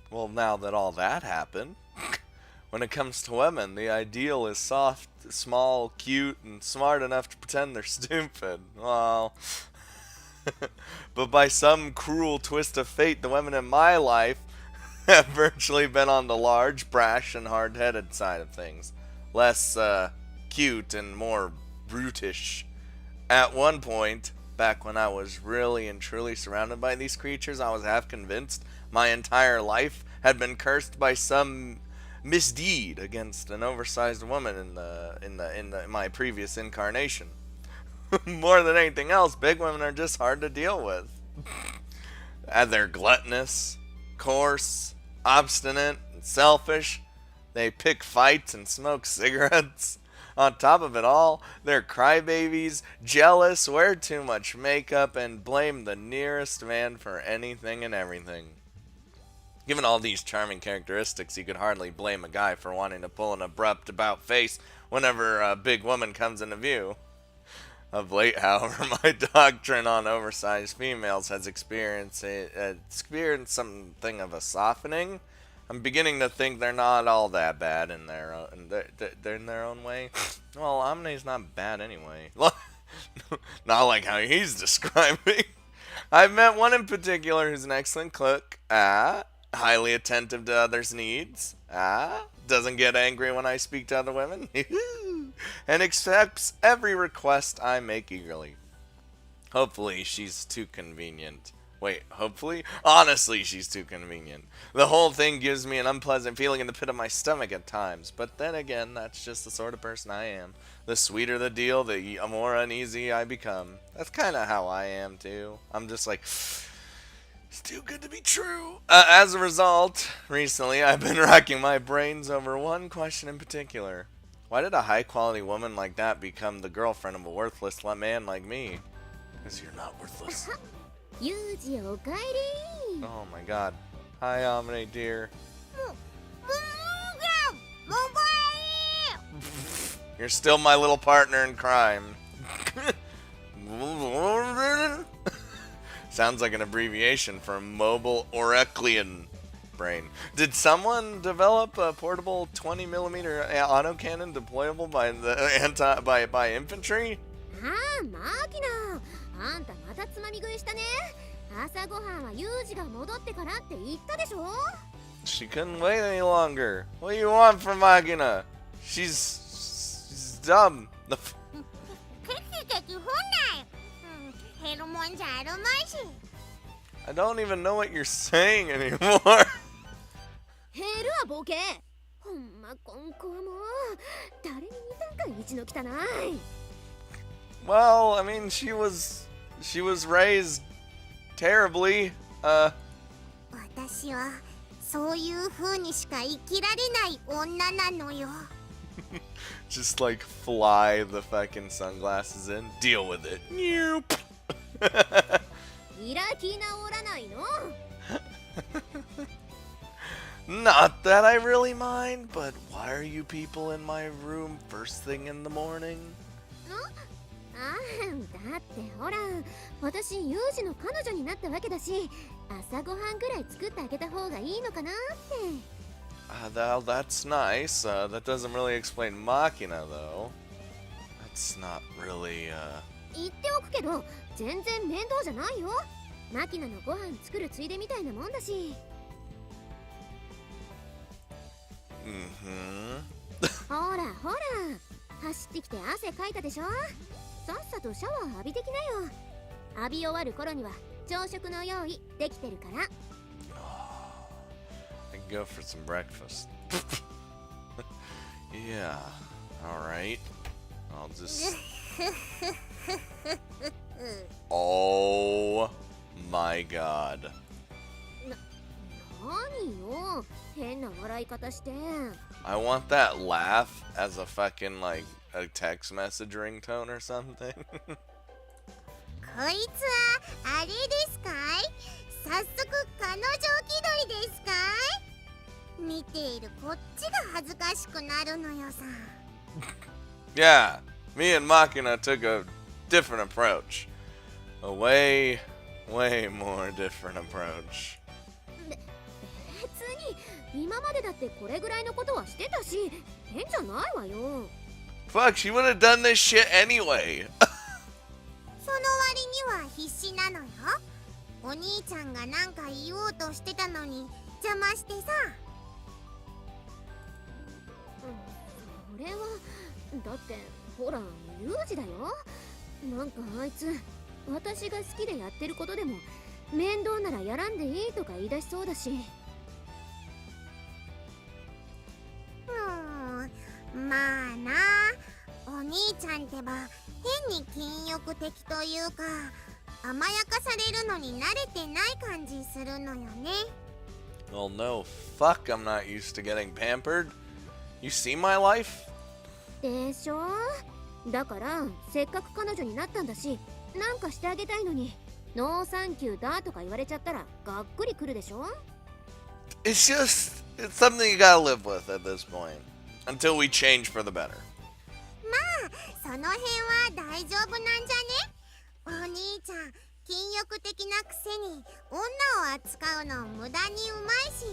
Well, now that all that happened, when it comes to women, the ideal is soft, small, cute, and smart enough to pretend they're stupid. Well, but by some cruel twist of fate, the women in my life have virtually been on the large, brash, and hard-headed side of things. Less, cute and more brutish. At one point, back when I was really and truly surrounded by these creatures, I was half convinced my entire life had been cursed by some misdeed against an oversized woman in my previous incarnation. More than anything else, big women are just hard to deal with. And they're gluttonous, coarse, obstinate, and selfish. They pick fights and smoke cigarettes. On top of it all, they're crybabies, jealous, wear too much makeup, and blame the nearest man for anything and everything. Given all these charming characteristics, you could hardly blame a guy for wanting to pull an abrupt about face whenever a big woman comes into view. Of late, however, my doctrine on oversized females has experienced something of a softening. I'm beginning to think they're not all that bad in their own, they're in their own way. Well, Amane's not bad anyway. Not like how he's describing. I've met one in particular who's an excellent cook. Highly attentive to others' needs. Doesn't get angry when I speak to other women. And accepts every request I make eagerly. Hopefully, she's too convenient. Wait, hopefully? Honestly, she's too convenient. The whole thing gives me an unpleasant feeling in the pit of my stomach at times. But then again, that's just the sort of person I am. The sweeter the deal, the more uneasy I become. That's kind of how I am, too. I'm just like, it's too good to be true. As a result, recently I've been racking my brains over one question in particular. Why did a high-quality woman like that become the girlfriend of a worthless man like me? Because you're not worthless. Oh my god. Hi, Amane, dear. You're still my little partner in crime. Sounds like an abbreviation for Mobile Oraclean Brain. Did someone develop a portable 20mm autocannon deployable by infantry? She couldn't wait any longer. What do you want from Magina? She's dumb. I don't even know what you're saying anymore. Well, I mean, she was raised terribly. Just like fly the fucking sunglasses in. Deal with it. Not that I really mind, but why are you people in my room first thing in the morning? That's nice. That doesn't really explain Machina, though. That's not really, I can go for some breakfast. Yeah, alright. I'll just... Oh my god. I want that laugh as a fucking, like, a text message ringtone or something. Yeah, me and Machina took a different approach. A way more different approach. 今までだってこれぐらいのことはしてたし、変じゃないわよ。Fuck, she would have done this shit anyway. その割には必死なのよ。お兄ちゃんがなんか言おうとしてたのに邪魔してさ。それはだってほらユージだよ。なんかあいつ私が好きでやってることでも面倒ならやらんでいいとか言い出しそうだし。まあな、お兄ちゃんってば変に禁欲的というか甘やかされるのに慣れてない感じするのよね。 Well, no, fuck, I'm not used to getting pampered. You see my life? でしょ。だからせっかく彼女になったんだし、なんかしてあげたいのにノーサンキューだとか言われちゃったらがっくりくるでしょ。 It's just, it's something you gotta live with at this point. Until we change for the better. まあその辺は大丈夫なんじゃね。お兄ちゃん禁欲的なくせに女を扱うの無駄にうまいし。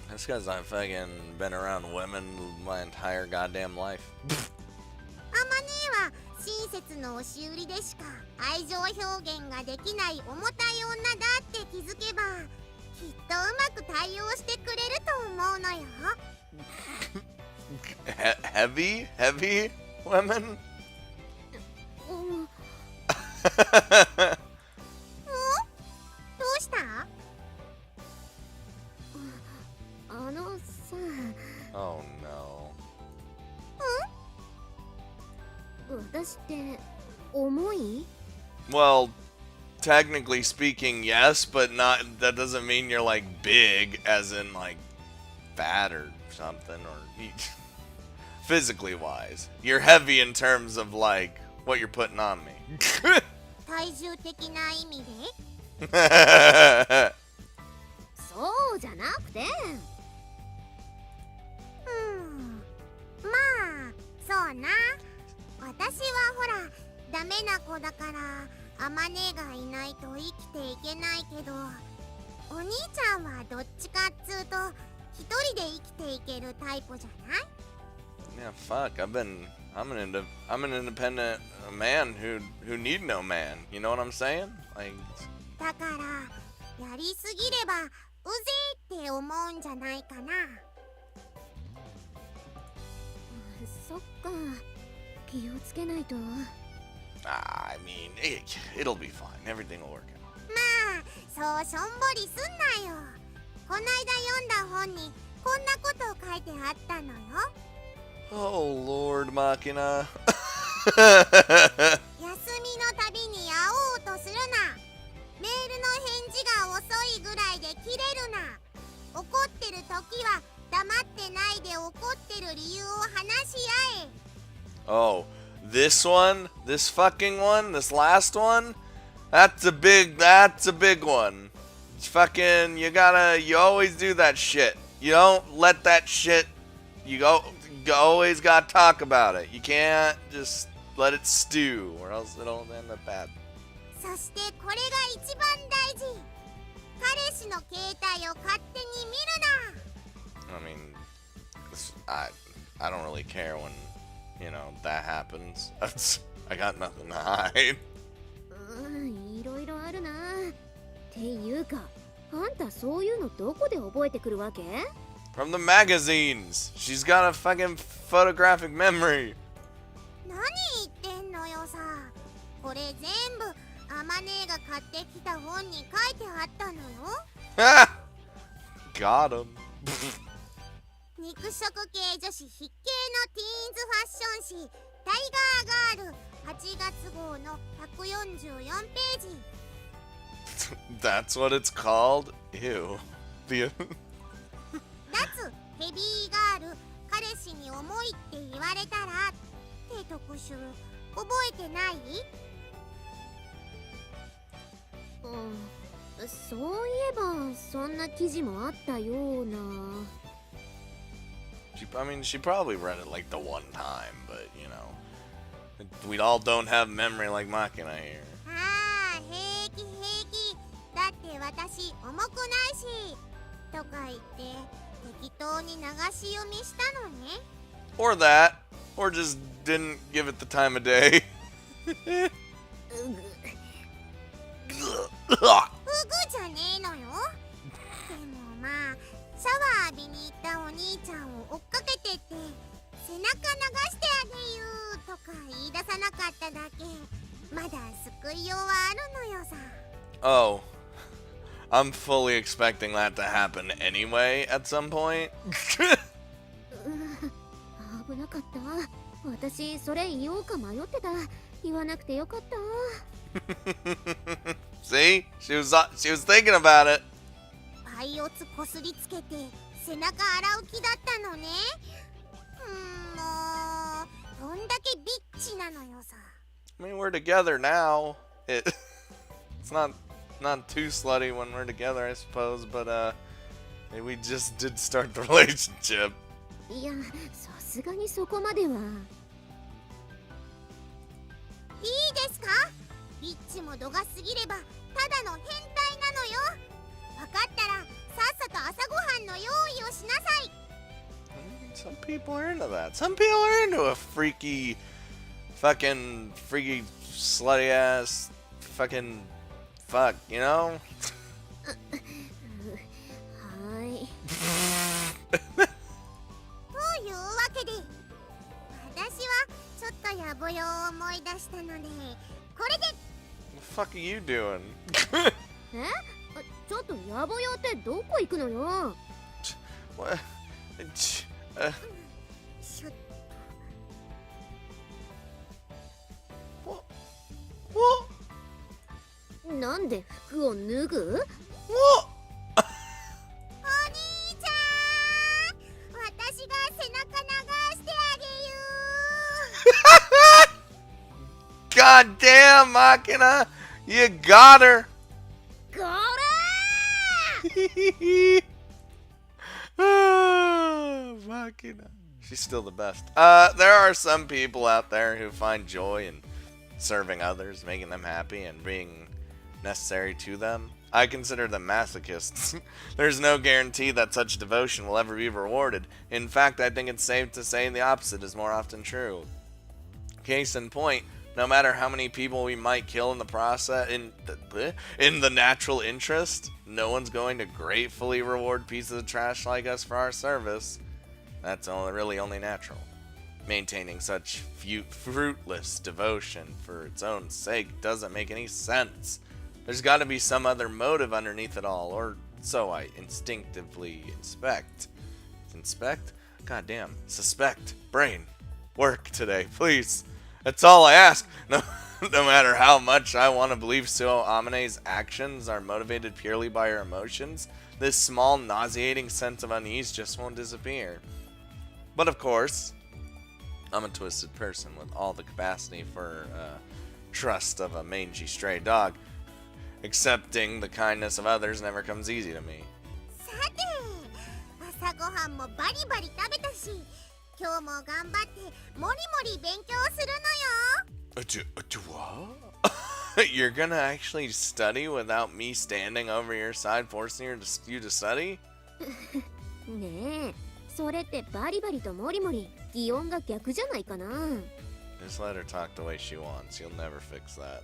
That's because I've fucking been around women my entire goddamn life. アマネは親切の押し売りでしか愛情表現ができない重たい女だって気づけばきっとうまく対応してくれると思うのよ。Heavy women? どうした？あのさ。 Oh no. 私って重い？ Well, technically speaking, yes, but not. That doesn't mean you're like big, as in like fat or something, or physically wise. You're heavy in terms of like what you're putting on me. 体重的な意味で？そうじゃなくて。まあそうな。私はほらダメな子だからアマネがいないと生きていけないけど、お兄ちゃんはどっちかっつうと一人で生きていけるタイプじゃない？ Yeah, fuck. I'm an independent man who need no man. You know what I'm saying? Like. だからやりすぎればうぜって思うんじゃないかな。そっか、気をつけないと。I mean, it'll be fine. Everything will work out. まあそうしょんぼりすんなよ。こないだ読んだ本にこんなこと書いてあったのよ。 Oh, Lord Machina. 休みのたびに会おうとするな。メールの返事が遅いぐらいで切れるな。怒ってる時は黙ってないで怒ってる理由を話し合え。 Oh, this one? This fucking one? This last one? That's a big one. It's fucking, you always do that shit. You don't let that shit, you always gotta talk about it. You can't just let it stew, or else it'll end up bad. そしてこれが一番大事。彼氏の携帯を勝手に見るな。 I mean, I don't really care when, that happens. I got nothing to hide. いろいろあるな。っていうか、あんたそういうのどこで覚えてくるわけ？ From the magazines. She's got a fucking photographic memory. 何言ってんのよさ。これ全部アマネが買ってきた本に書いてあったのよ。 Got him. 肉食系女子必見のティーンズファッション誌タイガーガール8月号の144ページ。 That's what it's called? Ew. 脱ヘビーガール彼氏に重いって言われたらって特集覚えてない？そういえばそんな記事もあったような。 She probably read it like the one time, but we all don't have memory like Machina here. ああ平気平気。だって私重くないしとか言って適当に流し読みしたのね。 Or that. Or just didn't give it the time of day. フグじゃねえのよ。でもまあシャワー浴びに行ったお兄ちゃんを追っかけてって背中流してあげゆうとか言い出さなかっただけ。まだ救いようはあるのよさ。 Oh. I'm fully expecting that to happen anyway at some point. 危なかった。私それ言おうか迷ってた。言わなくてよかった。See? She was thinking about it. パイオツこすりつけて背中洗う気だったのね。もうどんだけビッチなのよさ。 I mean, we're together now. It's not too slutty when we're together, I suppose, but maybe we just did start the relationship. いや、さすがにそこまでは。いいですか？ビッチも度が過ぎればただの変態なのよ。分かったらさっさと朝ごはんの用意をしなさい。 Some people are into that. Some people are into a freaky slutty ass fucking fuck, you know? はい。というわけで私はちょっとやぼよを思い出したのでこれで。 What the fuck are you doing? え？ちょっとやぼよってどこ行くのよ。 What? しょっ What? なんで服を脱ぐ？ What? お兄ちゃん、私が背中流してあげゆ God damn, Machina! You got her! こらMachina. She's still the best. There are some people out there who find joy in serving others, making them happy, and being necessary to them. I consider them masochists. There's no guarantee that such devotion will ever be rewarded. In fact, I think it's safe to say the opposite is more often true. Case in point, no matter how many people we might kill in the process, in the natural interest, no one's going to gratefully reward pieces of trash like us for our service. That's really only natural. Maintaining such fruitless devotion for its own sake doesn't make any sense. There's got to be some other motive underneath it all, or so I instinctively inspect? Goddamn. Suspect. Brain. Work today, please. That's all I ask. No matter how much I want to believe Suo Amane's actions are motivated purely by her emotions, this small, nauseating sense of unease just won't disappear. But of course, I'm a twisted person with all the capacity for trust of a mangy stray dog. Accepting the kindness of others never comes easy to me. さて、朝ごはんもバリバリ食べたし、今日も頑張ってもりもり勉強するのよ。What? You're gonna actually study without me standing over your side forcing you to study? ねえ、それってバリバリとモリモリ、擬音が逆じゃないかな。 Just let her talk the way she wants. You'll never fix that.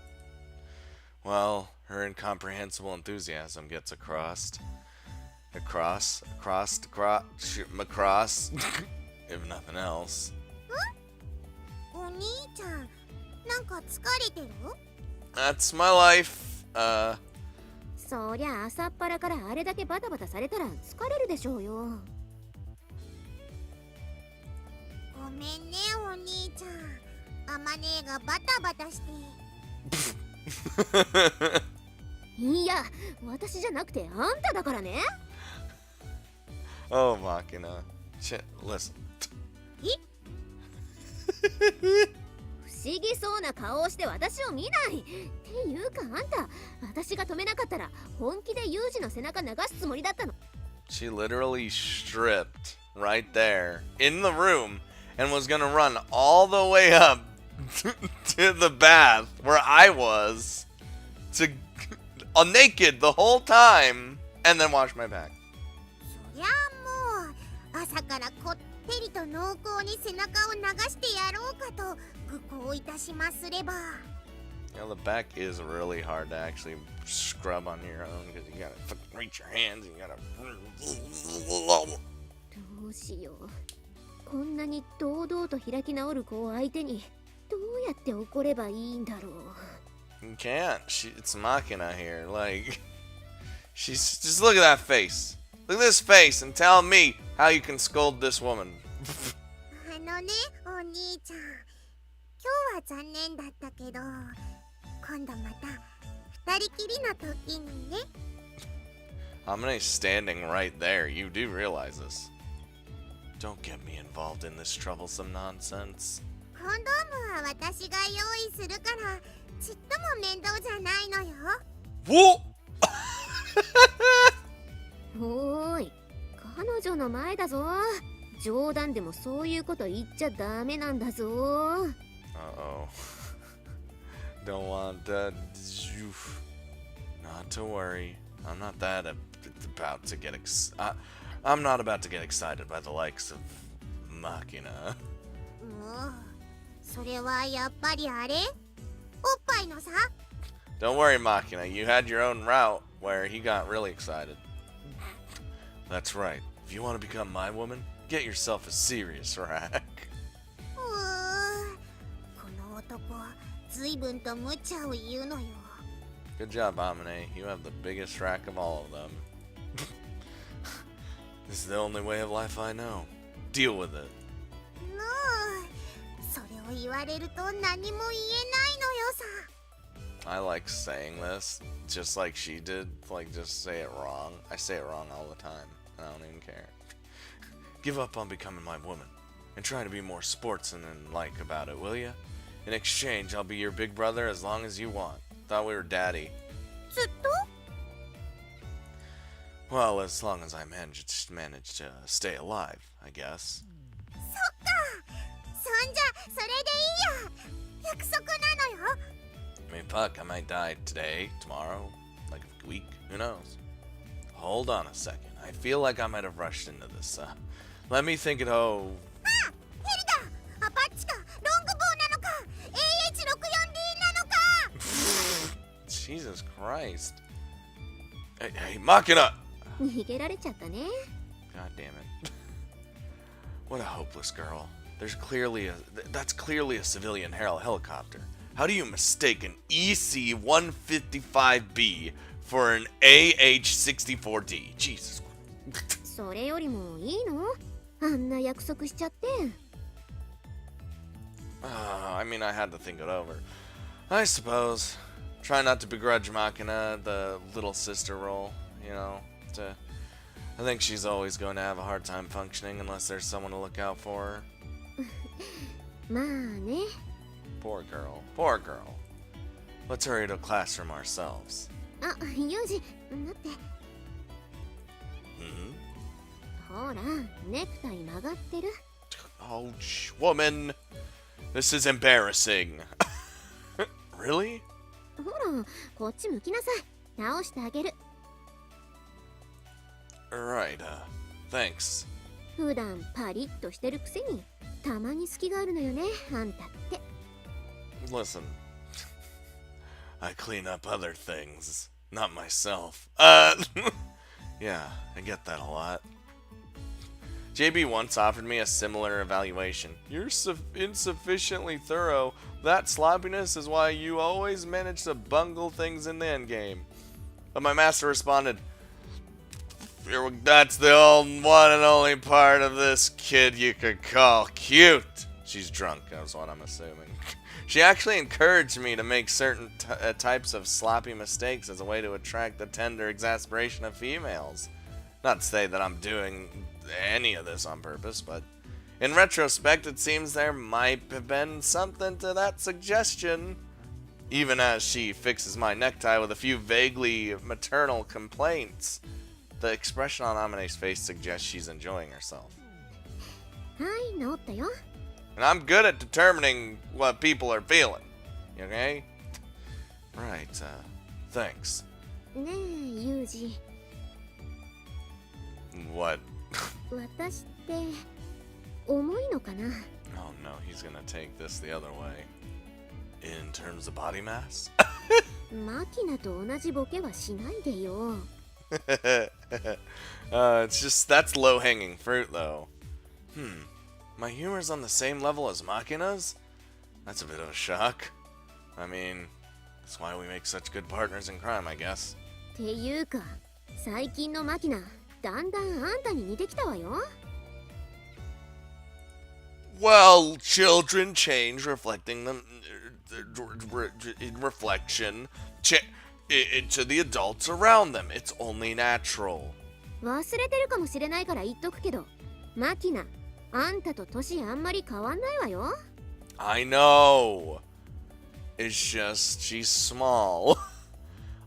Well, her incomprehensible enthusiasm gets across, if nothing else. お兄ちゃん、なんか疲れてる？ That's my life. そりゃ朝っぱらからあれだけバタバタされたら疲れるでしょうよ。ごめんねお兄ちゃん、アマネがバタバタして。いや、私じゃなくてあんただからね。Oh, Machina. Shit, listen. 不思議そうな顔をして私を見ない。っていうかあんた、私が止めなかったら本気でユージの背中流すつもりだったの。 She literally stripped right there in the room and was gonna run all the way up to the bath where I was to naked the whole time and then wash my back. そりゃもうからこってりと濃厚に背中を流してやろうかと愚行いたしますれば。 You know, the back is really hard to actually scrub on your own because you gotta fucking reach your hands and you gotta. どうしよう。こんなに堂々と開き直る子を相手にどうやって怒ればいいんだろう。 You can't. It's Machina here. Like, she's just look at that face. Look at this face and tell me how you can scold this woman. あのね、お兄ちゃん、今日は残念だったけど、今度また二人きりの時にね。 Amane's standing right there. You do realize this. Don't get me involved in this troublesome nonsense. コンドームは私が用意するからちっとも面倒じゃないのよ。 Whoa! おーい、彼女の前だぞ。冗談でもそういうこと言っちゃダメなんだぞ。 Uh-oh. Don't want that. Not to worry. I'm not that about to get I'm not about to get excited by the likes of Machina. もうそれはやっぱりあれ？おっぱいのさ。 Don't worry, Machina. You had your own route where he got really excited. That's right. If you want to become my woman, get yourself a serious rack. この男、ずいぶんと無茶を言うのよ。 Good job, Amane. You have the biggest rack of all of them. This is the only way of life I know. Deal with it. もうそれを言われると何も言えないのよさ。 I like saying this, just like she did. Like, just say it wrong. I say it wrong all the time, and I don't even care. Give up on becoming my woman, and try to be more sportsman and like about it, will ya? In exchange, I'll be your big brother as long as you want. Thought we were daddy. ずっと？ Well, as long as I manage to stay alive, I guess. そっか。そんじゃそれでいいや。約束なのよ。 I mean, fuck, I might die today, tomorrow, like a week, who knows? Hold on a second. I feel like I might have rushed into this. Let me think it over. あ、ヘリだ。アパッチかロングボウなのか AH64D なのか。 Jesus Christ. Hey, Machina! 逃げられちゃったね。 God damn it. What a hopeless girl. That's clearly a civilian helicopter. How do you mistake an EC-155B for an AH-64D? Jesus. それよりもいいの？あんな約束しちゃって。 I mean, I had to think it over. I suppose. Try not to begrudge Machina the little sister role, you know. I think she's always going to have a hard time functioning unless there's someone to look out for her. まあね。 Poor girl. Poor girl. Let's hurry to class from ourselves. あ、ユージ、待って。 Hmm? ほら、ネクタイ曲がってる。 Oh, woman. This is embarrassing. Really? ほら、こっち向きなさい。直してあげる。 Right, thanks. 普段パリッとしてるくせに、たまに隙があるのよね、あんたって。 Listen. I clean up other things, not myself. Yeah, I get that a lot. JB once offered me a similar evaluation. You're insufficiently thorough. That sloppiness is why you always manage to bungle things in the endgame. But my master responded, that's the one and only part of this kid you could call cute. She's drunk, that's what I'm assuming. She actually encouraged me to make certain types of sloppy mistakes as a way to attract the tender exasperation of females. Not to say that I'm doing any of this on purpose, but in retrospect, it seems there might have been something to that suggestion. Even as she fixes my necktie with a few vaguely maternal complaints, the expression on Amane's face suggests she's enjoying herself. はい、治ったよ。 And I'm good at determining what people are feeling. You okay? Right, thanks. ねえ、ユージ。 What? 私って重いのかな。 Oh no, he's gonna take this the other way. In terms of body mass? マキナと同じボケはしないでよ。It's just, that's low-hanging fruit, though. My humor's on the same level as Machina's? That's a bit of a shock. I mean, that's why we make such good partners in crime, I guess. っていうか、最近のマキナ、だんだんあんたに似てきたわよ。Well, children change, reflecting them in reflection to the adults around them. It's only natural. 忘れてるかもしれないから言っとくけど、マキナ、あんたと年あんまり変わんないわよ。I know. It's just she's small.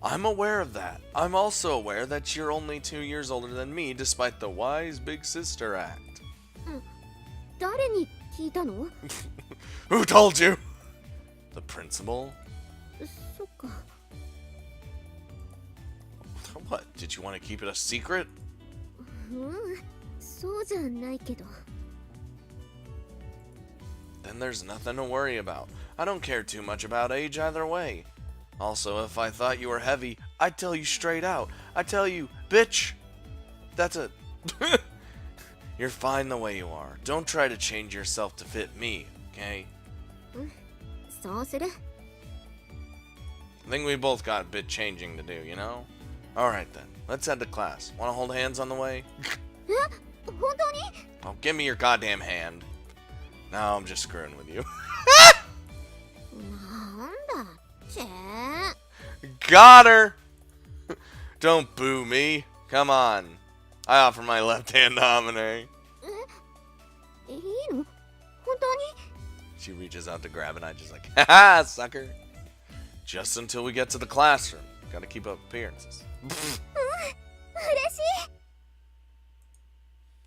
I'm aware of that. I'm also aware that you're only 2 years older than me, despite the wise big sister act. 誰に聞いたの？ Who told you? The principal? そっか。What? Did you want to keep it a secret? そうじゃないけど。Then there's nothing to worry about. I don't care too much about age either way. Also, if I thought you were heavy, I'd tell you straight out. I'd tell you, bitch! That's it. You're fine the way you are. Don't try to change yourself to fit me, okay? そうする。 I think we both got a bit changing to do, you know? Alright then, let's head to class. Wanna hold hands on the way? 本当に？ Oh, give me your goddamn hand. No, I'm just screwing with you. なんだ、チェー。 Got her! Don't boo me. Come on. I offer my left hand to Amane. いいの？本当に？ She reaches out to grab it, and I just like, haha, sucker. Just until we get to the classroom. Gotta keep up appearances. 嬉し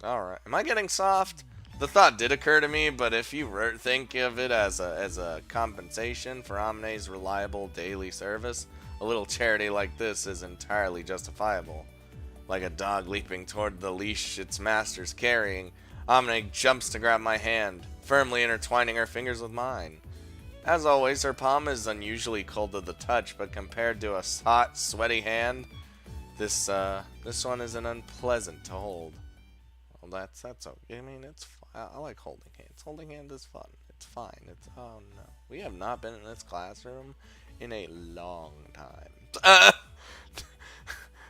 い。 Alright. Am I getting soft? The thought did occur to me, but if you think of it as a compensation for Amane's reliable daily service, a little charity like this is entirely justifiable. Like a dog leaping toward the leash its master's carrying, Amane jumps to grab my hand, firmly intertwining her fingers with mine. As always, her palm is unusually cold to the touch, but compared to a hot, sweaty hand, this one isn't unpleasant to hold. Well, that's okay. I mean, it's I like holding hands. Holding hands is fun. It's fine. Oh no, we have not been in this classroom in a long time.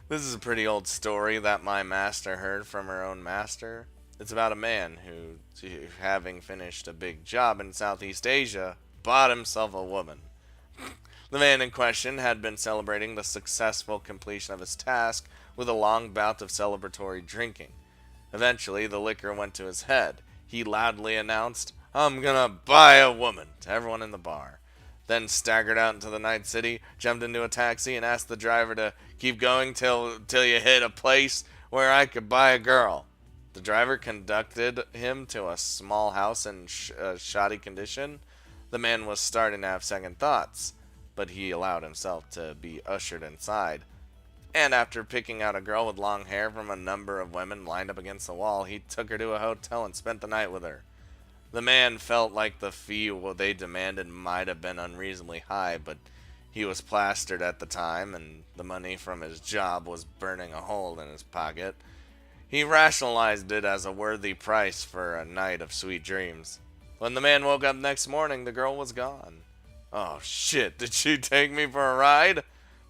This is a pretty old story that my master heard from her own master. It's about a man who, having finished a big job in Southeast Asia, bought himself a woman. The man in question had been celebrating the successful completion of his task with a long bout of celebratory drinking. Eventually, the liquor went to his head. He loudly announced, "I'm gonna buy a woman," to everyone in the bar. Then staggered out into the night city, jumped into a taxi, and asked the driver to keep going till you hit a place where I could buy a girl. The driver conducted him to a small house in shoddy condition. The man was starting to have second thoughts, but he allowed himself to be ushered inside. And after picking out a girl with long hair from a number of women lined up against the wall, he took her to a hotel and spent the night with her. The man felt like the fee they demanded might have been unreasonably high, but he was plastered at the time, and the money from his job was burning a hole in his pocket. He rationalized it as a worthy price for a night of sweet dreams. When the man woke up next morning, the girl was gone. Oh shit, did she take me for a ride?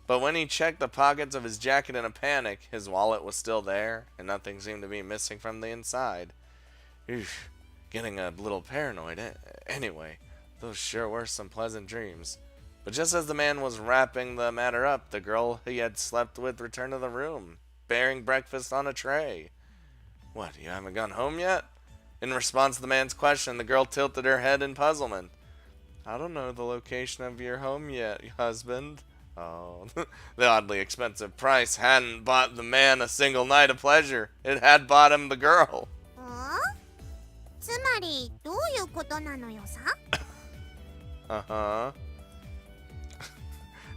But when he checked the pockets of his jacket in a panic, his wallet was still there, and nothing seemed to be missing from the inside. Oof, getting a little paranoid. Anyway, those sure were some pleasant dreams. But just as the man was wrapping the matter up, the girl he had slept with returned to the room, bearing breakfast on a tray. What, you haven't gone home yet? In response to the man's question, the girl tilted her head in puzzlement. I don't know the location of your home yet, husband. Oh, the oddly expensive price hadn't bought the man a single night of pleasure. It had bought him the girl. つまりどういうことなのよさ? Uh-huh.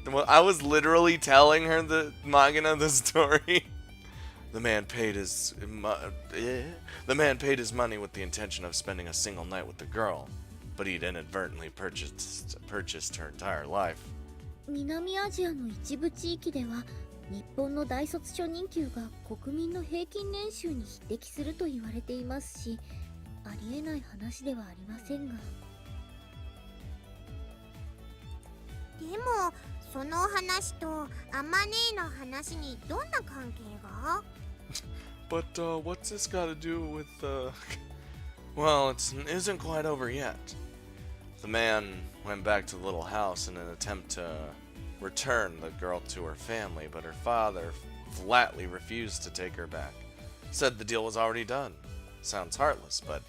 Well, I was literally telling her the manga the story. The man paid his the man paid his money with the intention of spending a single night with the girl, but he'd inadvertently purchased her entire life. 南アジアの一部地域では日本の大卒初任給が国民の平均年収に匹敵すると言われていますし、ありえない話ではありませんが。でもその話とアマネーの話にどんな関係が？ But what's this got to do with well, it isn't quite over yet. The man went back to the little house in an attempt to return the girl to her family, but her father flatly refused to take her back. Said the deal was already done. Sounds heartless, but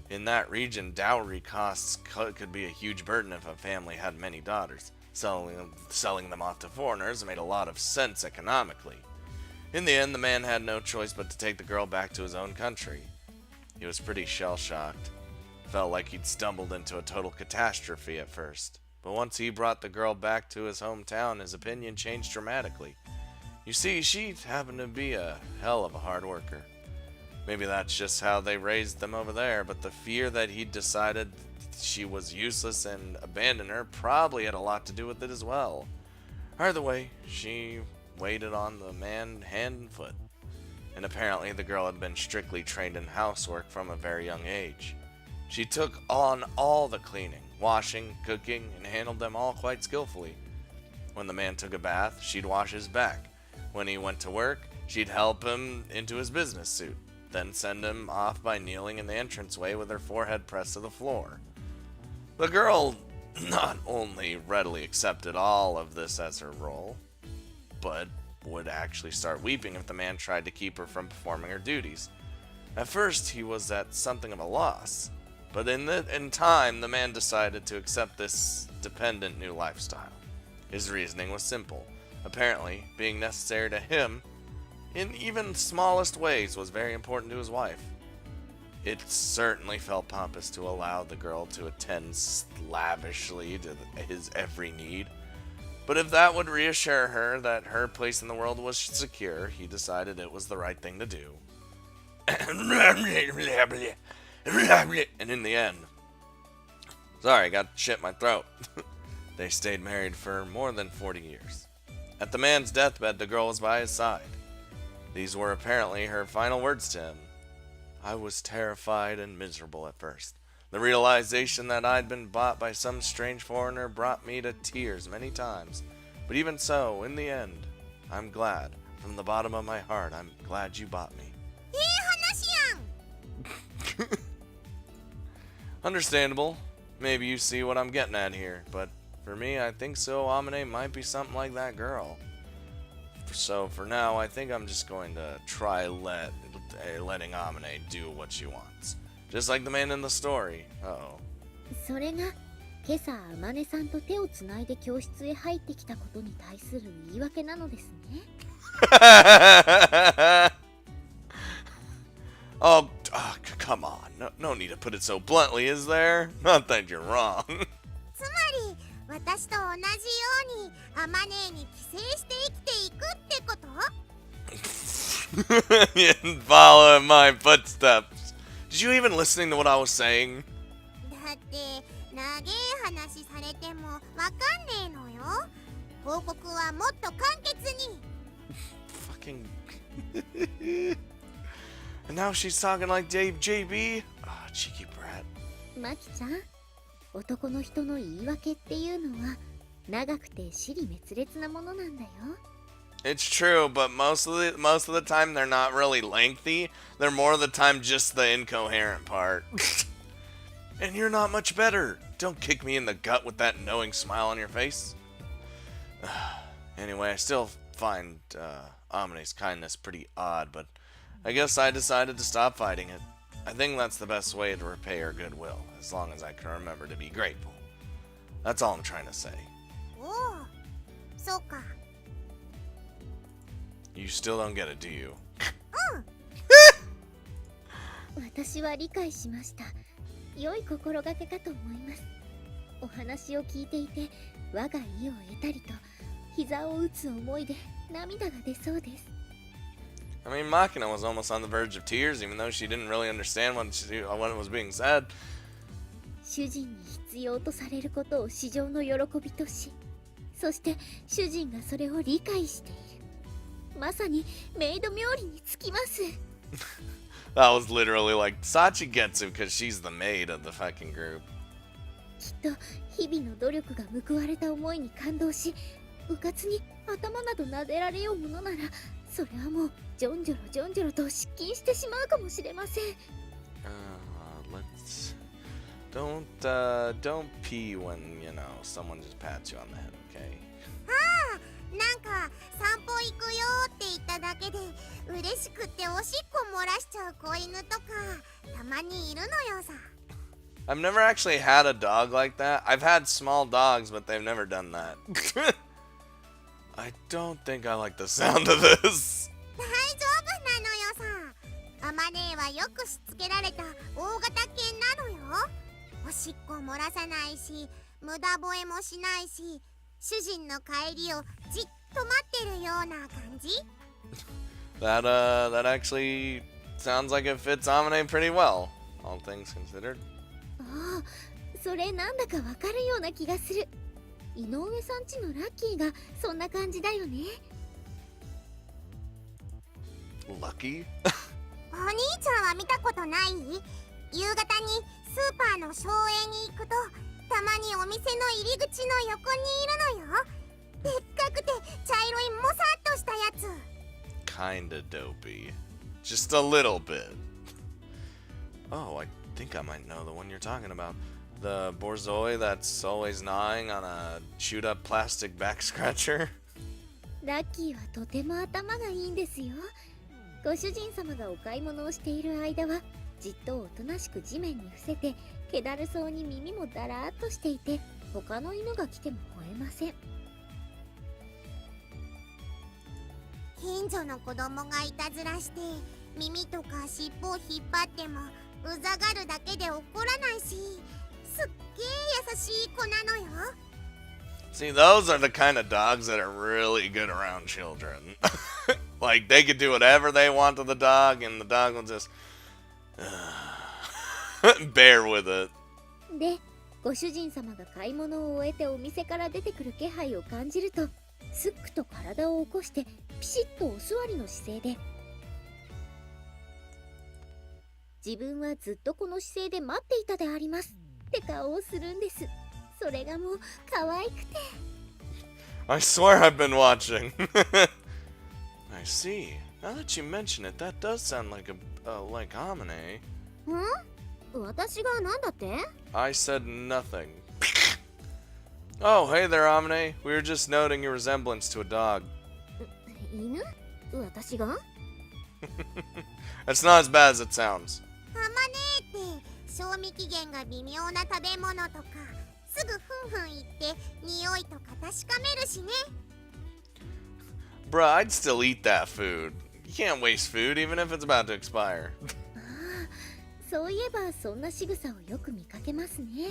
in that region, dowry costs could be a huge burden if a family had many daughters. Selling them off to foreigners made a lot of sense economically. In the end, the man had no choice but to take the girl back to his own country. He was pretty shell-shocked. Felt like he'd stumbled into a total catastrophe at first. But once he brought the girl back to his hometown, his opinion changed dramatically. You see, she happened to be a hell of a hard worker. Maybe that's just how they raised them over there, but the fear that he'd decided she was useless and abandoned her probably had a lot to do with it as well. Either way, she waited on the man hand and foot. And apparently the girl had been strictly trained in housework from a very young age. She took on all the cleaning, washing, cooking, and handled them all quite skillfully. When the man took a bath, she'd wash his back. When he went to work, she'd help him into his business suit, then send him off by kneeling in the entranceway with her forehead pressed to the floor. The girl not only readily accepted all of this as her role, but would actually start weeping if the man tried to keep her from performing her duties. At first, he was at something of a loss, but in time, the man decided to accept this dependent new lifestyle. His reasoning was simple. Apparently, being necessary to him, in even smallest ways, was very important to his wife. It certainly felt pompous to allow the girl to attend lavishly to his every need. But if that would reassure her that her place in the world was secure, he decided it was the right thing to do. And in the end, sorry, got shit in my throat. They stayed married for more than 40 years. At the man's deathbed, the girl was by his side. These were apparently her final words to him. I was terrified and miserable at first. The realization that I'd been bought by some strange foreigner brought me to tears many times. But even so, in the end, I'm glad. From the bottom of my heart, I'm glad you bought me. Understandable. Maybe you see what I'm getting at here, but for me, I think so. Amane might be something like that girl. So for now, I think I'm just going to try letting Amane do what she wants. Just like the man in the story. Uh-oh. それが今朝アマネさんと手をつないで教室へ入ってきたことに対する言い訳なのですね。Oh, come on. No need to put it so bluntly, is there? Not that you're wrong. つまり私と同じようにアマネーに寄生して生きていくってこと？ You didn't follow in my footsteps. Did you even listening to what I was saying? だって長え話されてもわかんねえのよ。報告はもっと簡潔に。Fucking. And now she's talking like JB? Ah, cheeky brat. マキちゃん、男の人の言い訳っていうのは長くて支離滅裂なものなんだよ。It's true, but most of the time they're not really lengthy. They're more of the time just the incoherent part. And you're not much better. Don't kick me in the gut with that knowing smile on your face. Anyway, I still find Amane's kindness pretty odd, but I guess I decided to stop fighting it. I think that's the best way to repay her goodwill, as long as I can remember to be grateful. That's all I'm trying to say. おお、そうか。You still don't get it, do you? 私は理解しました。良い心がけかと思います。お話を聞いていて、我が意を得たりと、膝を打つ思いで涙が出そうです。I mean, Makina was almost on the verge of tears, even though she didn't really understand what was being said. 主人に必要とされることを至上の喜びとし、そして主人がそれを理解している。まさにメイド冥利につきます。That was literally like, Sachi gets it because she's the maid of the fucking group. きっと日々の努力が報われた思いに感動し、うかつに頭など撫でられようものなら、それはもうジョンジョロジョンジョロと失禁してしまうかもしれません。Don't pee when, someone just pats you on the head, okay? なんか散歩行くよって言っただけで嬉しくっておしっこ漏らしちゃう子犬とかたまにいるのよさ。 I've never actually had a dog like that. I've had small dogs, but they've never done that. I don't think I like the sound of this. 大丈夫なのよさ。アマネーはよくしつけられた大型犬なのよ。おしっこ漏らさないし、無駄吠えもしないし、主人の帰りをじっと待ってるような感じ。That actually sounds like it fits Amane pretty well, all things considered. ああ、それなんだかわかるような気がする。井上さんちのラッキーがそんな感じだよね。Lucky? お兄ちゃんは見たことない？夕方にスーパーの省エに行くとたまにお店の入り口の横にいるのよ。でっかくて茶色いもさっとしたやつ。Kinda dopey. Just a little bit. Oh, I think I might know the one you're talking about. The borzoi that's always gnawing on a chewed up plastic back scratcher. ラッキーはとても頭がいいんですよ。ご主人様がお買い物をしている間はじっとおとなしく地面に伏せて、気だるそうに耳もだらーっとしていて、他の犬が来ても吠えません。近所の子供がいたずらして耳とか尻尾を引っ張ってもうざがるだけで怒らないし、すっげー優しい子なのよ。 See, those are the kind of dogs that are really good around children. Like, they could do whatever they want to the dog, and the dog will just bear with it. で、ご主人様が買い物を終えてお店から出てくる気配を感じると、すっくと体を起こしてピシッとお座りの姿勢で、自分はずっとこの姿勢で待っていたでありますって顔をするんです。それがもう可愛くて。I swear I've been watching. I see. Now that you mention it, that does sound like like Amane. 私がなんだって？ I said nothing. Oh, hey there, Amane. We were just noting your resemblance to a dog. 犬？私が？ That's not as bad as it sounds. アマネーって賞味期限が微妙な食べ物とかすぐふんふん言って匂いとか確かめるしね。 Bruh, I'd still eat that food. You can't waste food even if it's about to expire. ああ、そういえばそんな仕草をよく見かけますね。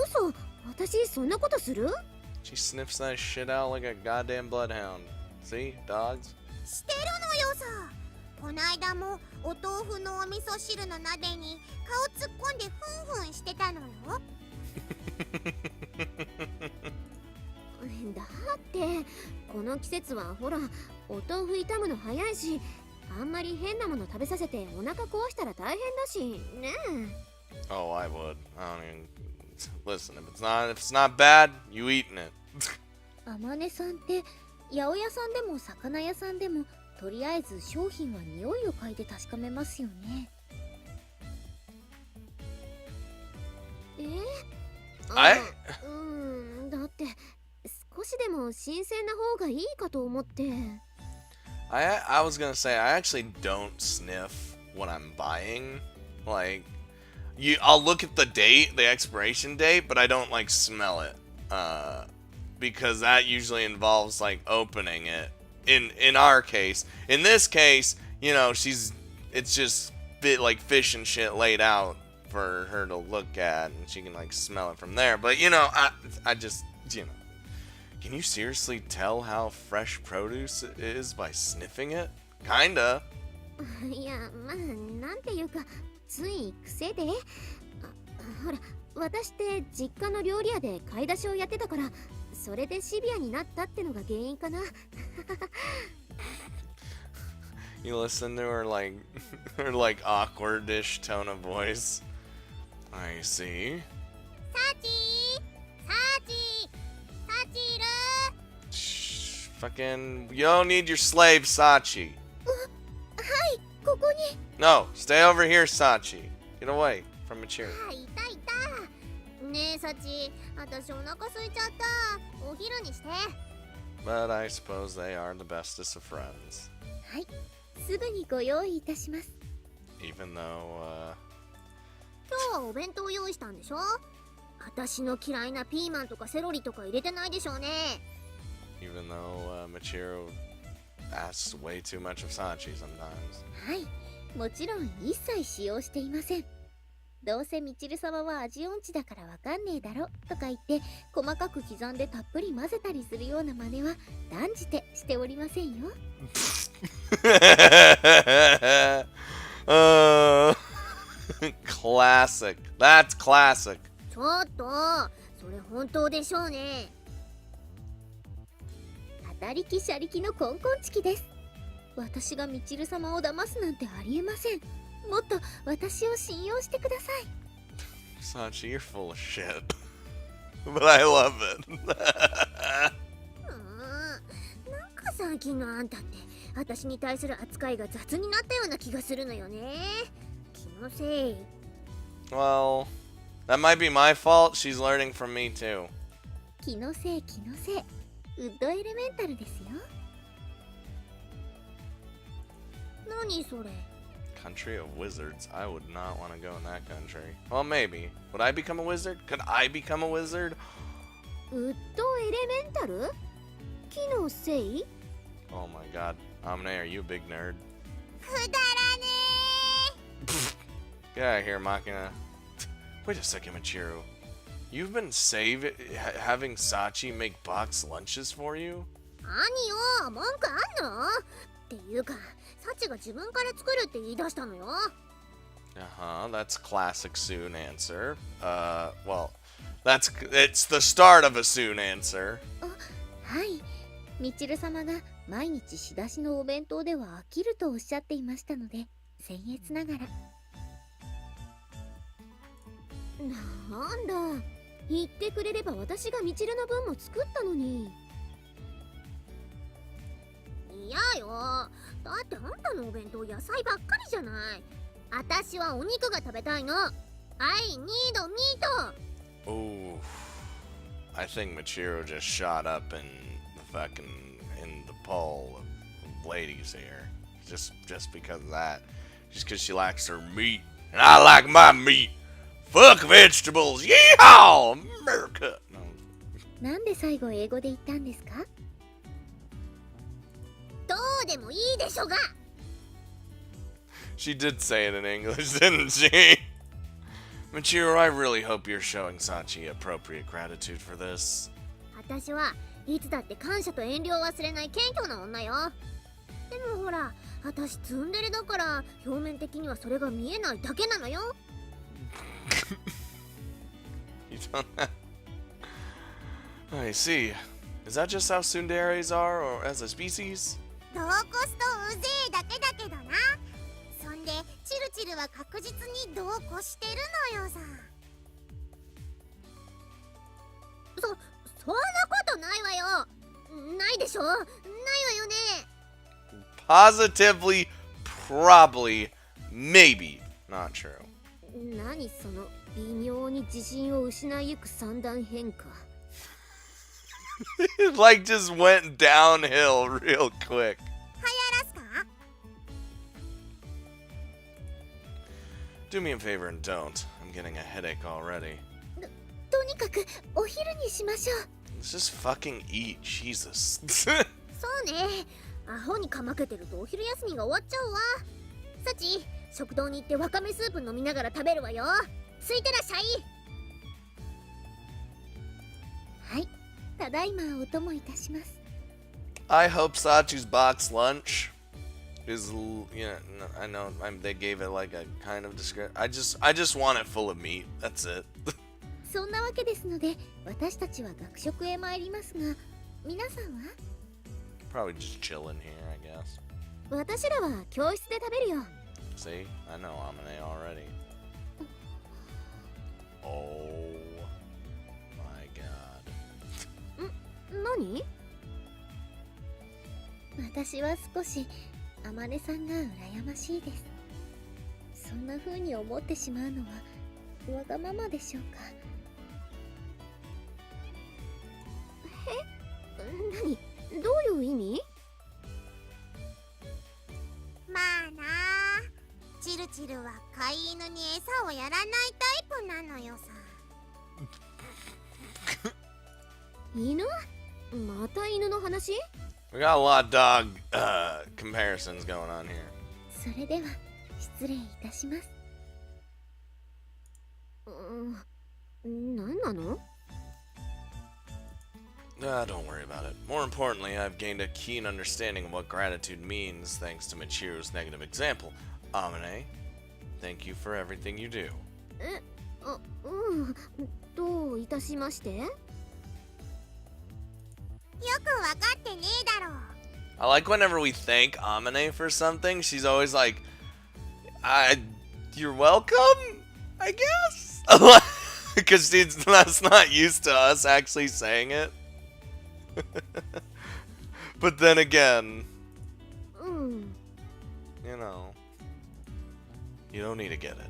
嘘、私そんなことする？ She sniffs that shit out like a goddamn bloodhound. See, dogs? してるのよさ。こないだもお豆腐のお味噌汁の鍋に顔突っ込んでふんふんしてたのよ。だってこの季節はほらお豆腐炒むの早いし、あんまり変なもの食べさせてお腹壊したら大変だしねえ。 Oh, I would. I don't even... Listen, if it's not bad, you eating it. あまねさんって八百屋さんでも魚屋さんでもとりあえず商品は匂いを嗅いで確かめますよね。だって少しでも新鮮な方がいいかと思って。 I was gonna say, I actually don't sniff what I'm buying. Like, I'll look at the date, the expiration date, but I don't like smell it. Because that usually involves like opening it. In our case, in this case, it's just like fish and shit laid out for her to look at, and she can like smell it from there. But I just Can you seriously tell how fresh produce is by sniffing it? Kinda. いや、まあなんていうか、つい癖で。ほら、私って実家の料理屋で買い出しをやってたから、それでシビアになったってのが原因かな。You listen to her like her like awkwardish tone of voice. I see. サチいる？ Shh, fucking, you don't need your slave, Sachi. はい、ここに。No, stay over here, Sachi. Get away from Michiru. いた。ねえサチ、私お腹空いちゃった。お昼にして。But I suppose they are the bestest of friends. はい、すぐにご用意いたします。Even though, 今日はお弁当用意したんでしょ？私の嫌いなピーマンとかセロリとか入れてないでしょうね。even though, Michiru asks way too much of Sachi sometimes. はい、もちろん一切使用していません。どうせみちる様は味音痴だからわかんねえだろとか言って細かく刻んでたっぷり混ぜたりするような真似は断じてしておりませんよ。Classic. That's classic. ちょっと、それ本当でしょうね。当たりきしゃりきのコンコンチキです。私がみちる様を騙すなんてありえません。もっと私を信用してください。Sachi, you're full of shit. But I love it. なんか最近のあんたって私に対する扱いが雑になったような気がするのよね。気のせい。Well, that might be my fault. She's learning from me too. 気のせい。ウッドエレメンタルですよ。何それ？ Country of wizards. I would not want to go in that country. Well, maybe. Would I become a wizard? Could I become a wizard? ウッドエレメンタル？気のせい？ Oh my god. Amane, are you a big nerd? くだらね Get out of here, Machina. Wait a second, Michiru. You've been having Sachi make box lunches for you? ー。何よ、文句あんの？っていうか、サチが自分から作るって言い出したのよ。Uh-huh, that's classic soon answer. Well, it's the start of a soon answer. はい、みちる様が毎日仕出しのお弁当では飽きるとおっしゃっていましたので、僭越ながら。なんだ、言ってくれれば私がみちるの分も作ったのに。いやよ、だってあんたのお弁当野菜ばっかりじゃない。私はお肉が食べたいの。I need meat. Ooh. I think Michiru just shot up in the poll of ladies here. Just because of that. Just because she likes her meat. And I like my meat. Fuck vegetables. Yeehaw! America! No. なんで最後英語で言ったんですか？どうでもいいでしょが。 She did say it in English, didn't she? Michiru, I really hope you're showing Sachi appropriate gratitude for this. 私はいつだって感謝と遠慮を忘れない謙虚な女よ。でもほら、私ツンデレだから表面的にはそれが見えないだけなのよ。You don't have... I see. Is that just how tsunderes are, or as a species? 同コストうぜえだけだけどな。そんでチルチルは確実に同コしてるのよさ。そんなことないわよ。ないでしょ。ないわよね。Positively, probably, maybe. Not true. 何その微妙に自信を失いゆく三段変化。It like just went downhill real quick. 流行らすか？ Do me a favor and don't. I'm getting a headache already. とにかくお昼にしましょう。 Let's just fucking eat, Jesus. そうね。アホにかまけてるとお昼休みが終わっちゃうわ。サチ、食堂に行ってわかめスープ飲みながら食べるわよ。ついてらっしゃい。はい、ただいまお供いたします。 I hope Sachi's box lunch is, I know they gave it like a kind of description. I just want it full of meat. That's it. そんなわけですので、私たちは学食へ参りますが、皆さんは？ Probably just chilling here, I guess. 私らは教室で食べるよ。 See, I know Amane already. Oh my god. 何？私は少しあまねさんが羨ましいです。そんな風に思ってしまうのはわがままでしょうか。何？どういう意味？まあなあ、チルチルは飼い犬に餌をやらないタイプなのよさ。犬？また犬の話？ We got a lot of dog comparisons going on here. それでは失礼いたします。何なの？ Don't worry about it. More importantly, I've gained a keen understanding of what gratitude means thanks to Michiru's negative example. Amane, thank you for everything you do. どういたしまして？ よくわかってねえだろ。 I like whenever we thank Amane for something, she's always like, you're welcome, I guess? Because that's not used to us actually saying it. But then again, you know, you don't need to get it.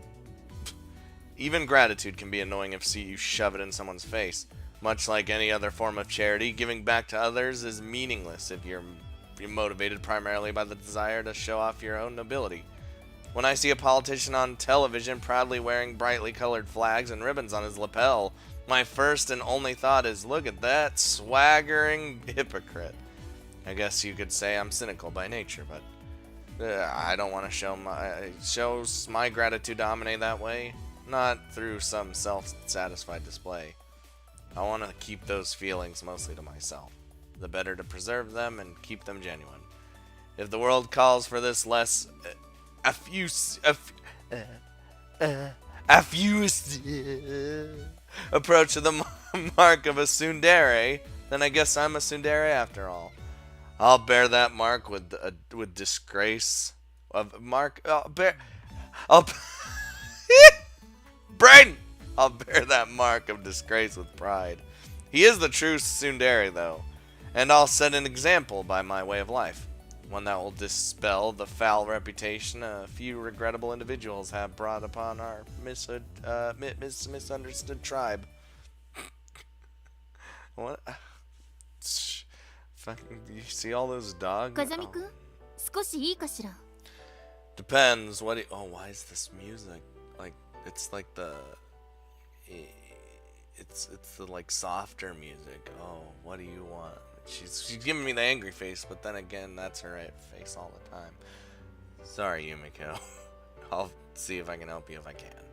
Even gratitude can be annoying if you shove it in someone's face. Much like any other form of charity, giving back to others is meaningless if you're motivated primarily by the desire to show off your own nobility. When I see a politician on television proudly wearing brightly colored flags and ribbons on his lapel, my first and only thought is, look at that swaggering hypocrite. I guess you could say I'm cynical by nature, but I don't want to show my gratitude to Amane that way. Not through some self-satisfied display. I want to keep those feelings mostly to myself. The better to preserve them and keep them genuine. If the world calls for this less approach to the mark of a tsundere, then I guess I'm a tsundere after all. I'll bear that mark with disgrace. Brain! I'll bear that mark of disgrace with pride. He is the true tsundere, though, and I'll set an example by my way of life. One that will dispel the foul reputation a few regrettable individuals have brought upon our misunderstood tribe. What? Fucking, you see all those dogs? Kazami-kun, 少しいいかしら? Depends. Why is this music? Like, it's like it's the like softer music. Oh, what do you want? She's giving me the angry face, but then again, that's her face all the time. Sorry, Yumiko. I'll see if I can help you if I can.